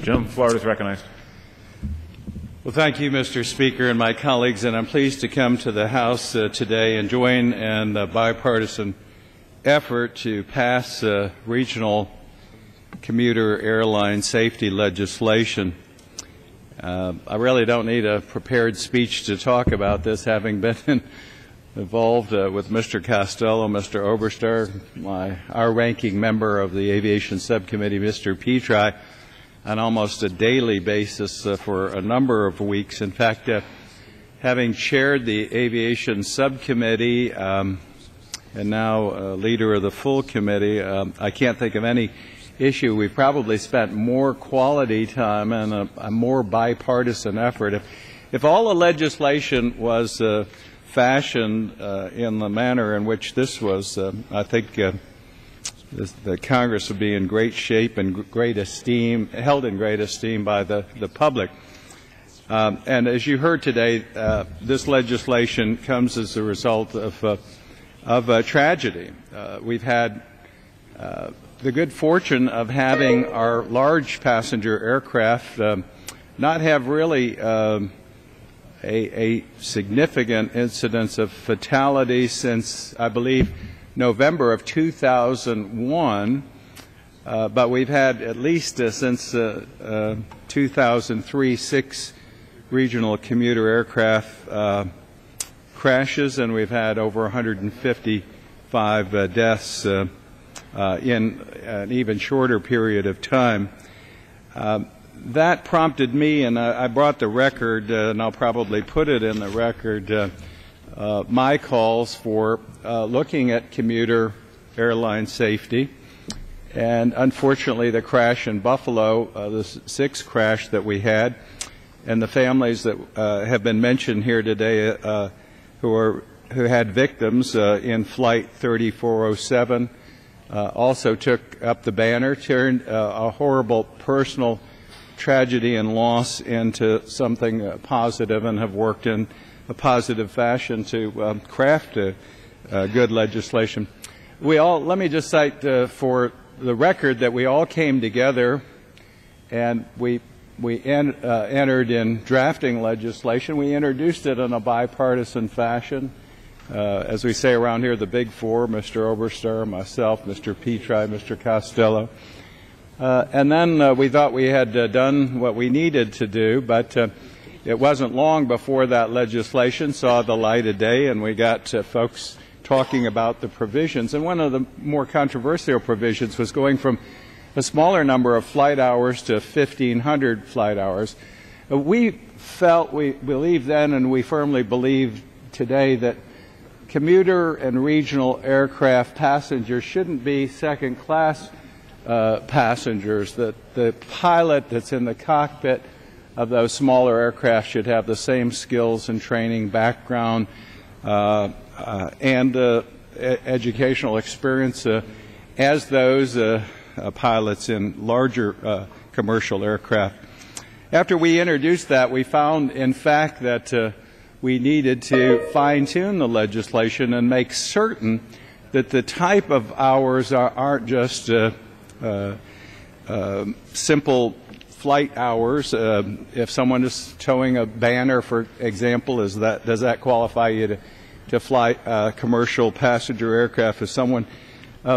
Gentleman, the floor is recognized. Well, thank you, Mr. Speaker, and my colleagues, and I'm pleased to come to the House today and join in a bipartisan effort to pass regional commuter airline safety legislation. I really don't need a prepared speech to talk about this, having been involved with Mr. Costello, Mr. Oberstar, our ranking member of the Aviation Subcommittee, Mr. Petri, on almost a daily basis for a number of weeks. In fact, having chaired the Aviation Subcommittee and now leader of the full committee, I can't think of any issue we've probably spent more quality time and a more bipartisan effort. If all the legislation was fashioned in the manner in which this was, I think the Congress would be in great shape and great esteem, held in great esteem by the public. And as you heard today, this legislation comes as a result of a tragedy. We've had the good fortune of having our large passenger aircraft not have really a significant incidence of fatality since, I believe, November of 2001, but we've had at least since 2003 6 regional commuter aircraft crashes, and we've had over 155 deaths in an even shorter period of time. That prompted me, and I brought the record, and I'll probably put it in the record, my calls for looking at commuter airline safety. And unfortunately, the crash in Buffalo, the 6th crash that we had, and the families that have been mentioned here today who had victims in Flight 3407 also took up the banner, turned a horrible personal tragedy and loss into something positive, and have worked in a positive fashion to craft good legislation. Let me just cite for the record that we all came together and we entered in drafting legislation. We introduced it in a bipartisan fashion. As we say around here, the big four, Mr. Oberstar, myself, Mr. Petri, Mr. Costello. And then we thought we had done what we needed to do, but it wasn't long before that legislation saw the light of day, and we got folks talking about the provisions. And one of the more controversial provisions was going from a smaller number of flight hours to 1,500 flight hours. We believed then, and we firmly believe today, that commuter and regional aircraft passengers shouldn't be second-class passengers, that the pilot that's in the cockpit of those smaller aircraft should have the same skills and training background and educational experience as those pilots in larger commercial aircraft. After we introduced that, we found, in fact, that we needed to fine-tune the legislation and make certain that the type of hours aren't just simple flight hours. If someone is towing a banner, for example, does that qualify you to fly commercial passenger aircraft? If someone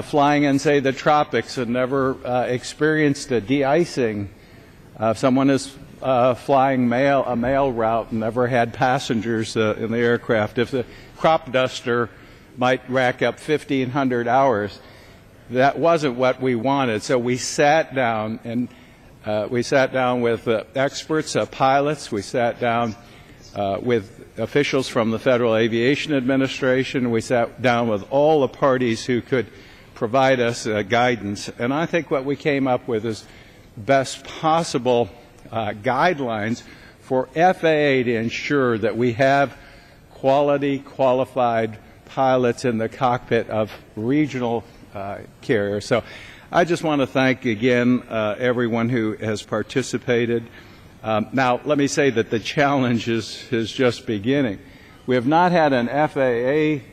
flying in, say, the tropics and never experienced a de-icing, if someone is flying a mail route and never had passengers in the aircraft, if the crop duster might rack up 1,500 hours, that wasn't what we wanted. So we sat down and with experts, pilots. We sat down with officials from the Federal Aviation Administration. We sat down with all the parties who could provide us guidance. And I think what we came up with is best possible guidelines for FAA to ensure that we have quality, qualified pilots in the cockpit of regional carriers. So I just want to thank again everyone who has participated. Now, let me say that the challenge is just beginning. We have not had an FAA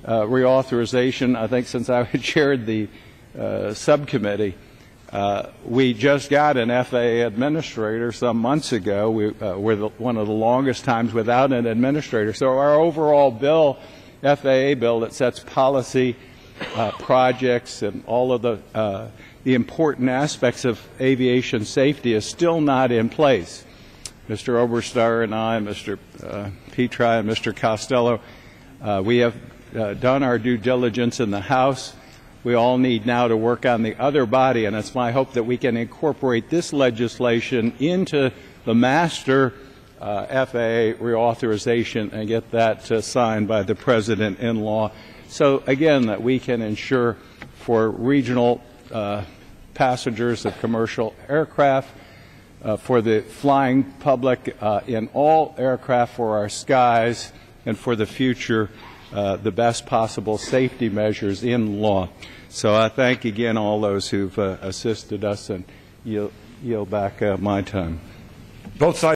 reauthorization, I think, since I chaired the subcommittee. We just got an FAA administrator some months ago. We're one of the longest times without an administrator. So our overall bill, FAA bill that sets policy, projects, and all of the important aspects of aviation safety is still not in place. Mr. Oberstar and I, Mr. Petri and Mr. Costello, we have done our due diligence in the House. We all need now to work on the other body, and it's my hope that we can incorporate this legislation into the master FAA reauthorization and get that signed by the President in law. So, again, that we can ensure for regional passengers of commercial aircraft, for the flying public in all aircraft for our skies, and for the future, the best possible safety measures in law. So I thank again all those who've assisted us, and yield back my time. Both sides.